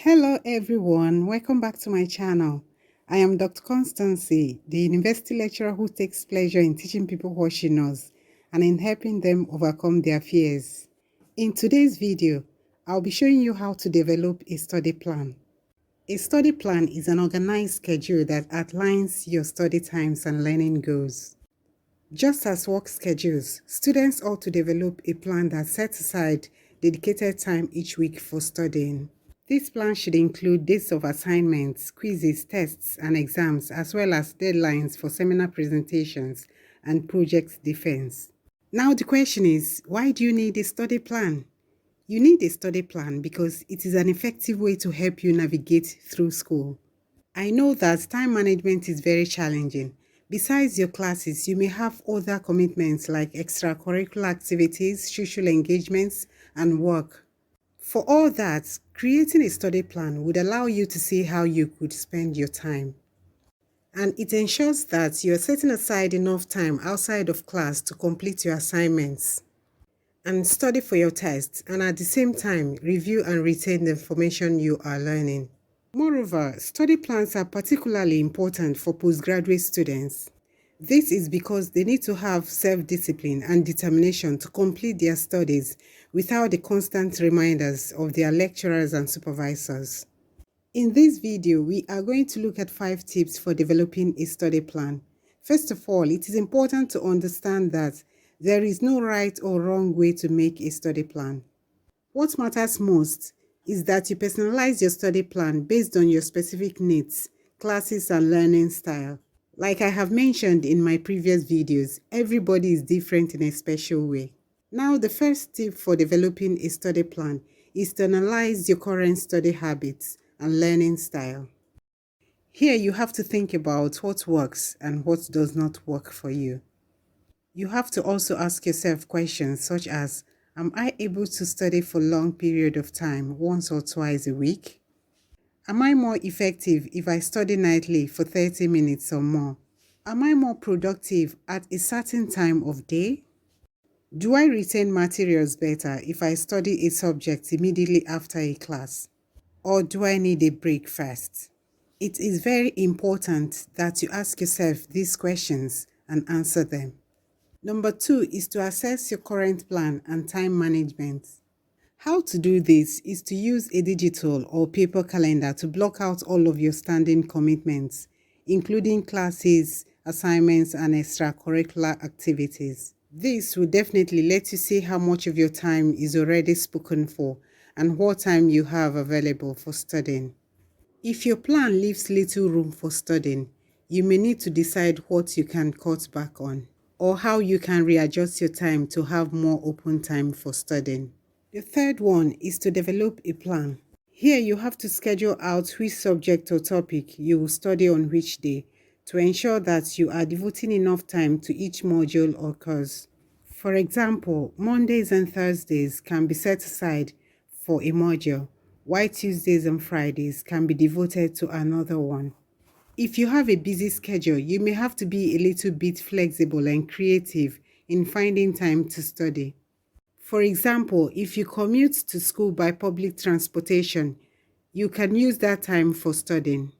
Hello everyone, welcome back to my channel. I am Dr. Constancy, the university lecturer who takes pleasure in teaching people what she knows and in helping them overcome their fears. In today's video, I'll be showing you how to develop a study plan. A study plan is an organized schedule that outlines your study times and learning goals. Just as work schedules, students ought to develop a plan that sets aside dedicated time each week for studying. This plan should include dates of assignments, quizzes, tests, and exams, as well as deadlines for seminar presentations and project defense. Now the question is, why do you need a study plan? You need a study plan because it is an effective way to help you navigate through school. I know that time management is very challenging. Besides your classes, you may have other commitments like extracurricular activities, social engagements, and work. For all that, creating a study plan would allow you to see how you could spend your time. And it ensures that you are setting aside enough time outside of class to complete your assignments and study for your tests, and at the same time, review and retain the information you are learning. Moreover, study plans are particularly important for postgraduate students. This is because they need to have self-discipline and determination to complete their studies without the constant reminders of their lecturers and supervisors. In this video, we are going to look at 5 tips for developing a study plan. First of all, it is important to understand that there is no right or wrong way to make a study plan. What matters most is that you personalize your study plan based on your specific needs, classes, and learning style. Like I have mentioned in my previous videos, everybody is different in a special way. Now, the first tip for developing a study plan is to analyze your current study habits and learning style. Here, you have to think about what works and what does not work for you. You have to also ask yourself questions such as, am I able to study for a long period of time, once or twice a week? Am I more effective if I study nightly for 30 minutes or more? Am I more productive at a certain time of day? Do I retain materials better if I study a subject immediately after a class? Or do I need a break first? It is very important that you ask yourself these questions and answer them. Number 2 is to assess your current plan and time management. How to do this is to use a digital or paper calendar to block out all of your standing commitments, including classes, assignments, and extracurricular activities. This will definitely let you see how much of your time is already spoken for and what time you have available for studying. If your plan leaves little room for studying, you may need to decide what you can cut back on, or how you can readjust your time to have more open time for studying. The third one is to develop a plan. Here you have to schedule out which subject or topic you will study on which day to ensure that you are devoting enough time to each module or course. For example, Mondays and Thursdays can be set aside for a module, while Tuesdays and Fridays can be devoted to another one. If you have a busy schedule, you may have to be a little bit flexible and creative in finding time to study. For example, if you commute to school by public transportation, you can use that time for studying,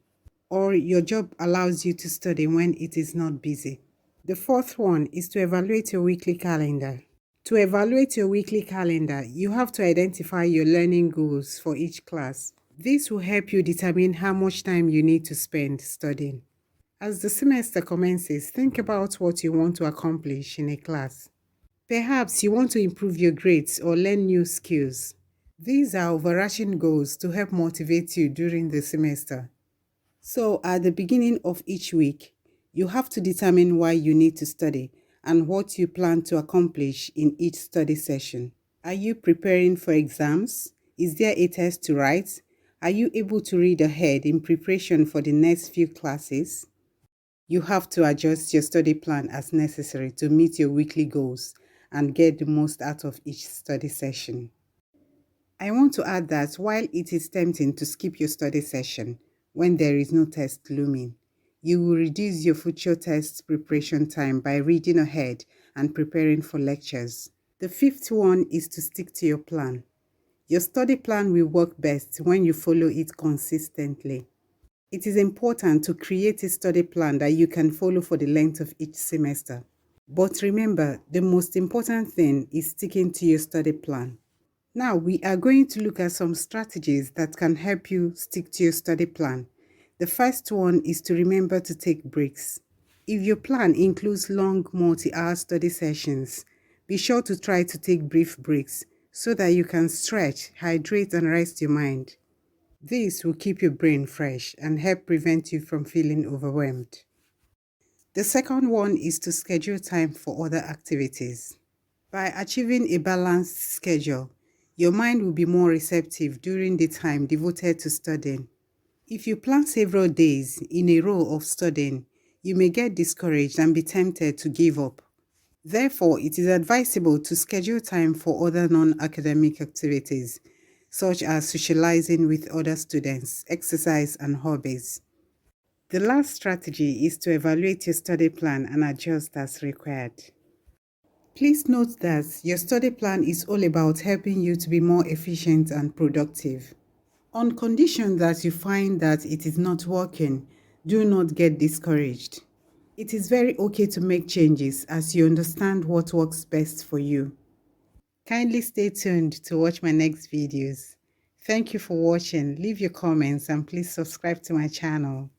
or your job allows you to study when it is not busy. The fourth one is to evaluate your weekly calendar. To evaluate your weekly calendar, you have to identify your learning goals for each class. This will help you determine how much time you need to spend studying. As the semester commences, think about what you want to accomplish in a class. Perhaps you want to improve your grades or learn new skills. These are overarching goals to help motivate you during the semester. So, at the beginning of each week, you have to determine why you need to study and what you plan to accomplish in each study session. Are you preparing for exams? Is there a test to write? Are you able to read ahead in preparation for the next few classes? You have to adjust your study plan as necessary to meet your weekly goals and get the most out of each study session. I want to add that while it is tempting to skip your study session when there is no test looming, you will reduce your future test preparation time by reading ahead and preparing for lectures. The fifth one is to stick to your plan. Your study plan will work best when you follow it consistently. It is important to create a study plan that you can follow for the length of each semester. But remember, the most important thing is sticking to your study plan. Now, we are going to look at some strategies that can help you stick to your study plan. The first one is to remember to take breaks. If your plan includes long multi-hour study sessions, be sure to try to take brief breaks so that you can stretch, hydrate, and rest your mind. This will keep your brain fresh and help prevent you from feeling overwhelmed. The second one is to schedule time for other activities. By achieving a balanced schedule, your mind will be more receptive during the time devoted to studying. If you plan several days in a row of studying, you may get discouraged and be tempted to give up. Therefore, it is advisable to schedule time for other non-academic activities, such as socializing with other students, exercise, and hobbies. The last strategy is to evaluate your study plan and adjust as required. Please note that your study plan is all about helping you to be more efficient and productive. On condition that you find that it is not working, do not get discouraged. It is very okay to make changes as you understand what works best for you. Kindly stay tuned to watch my next videos. Thank you for watching. Leave your comments and please subscribe to my channel.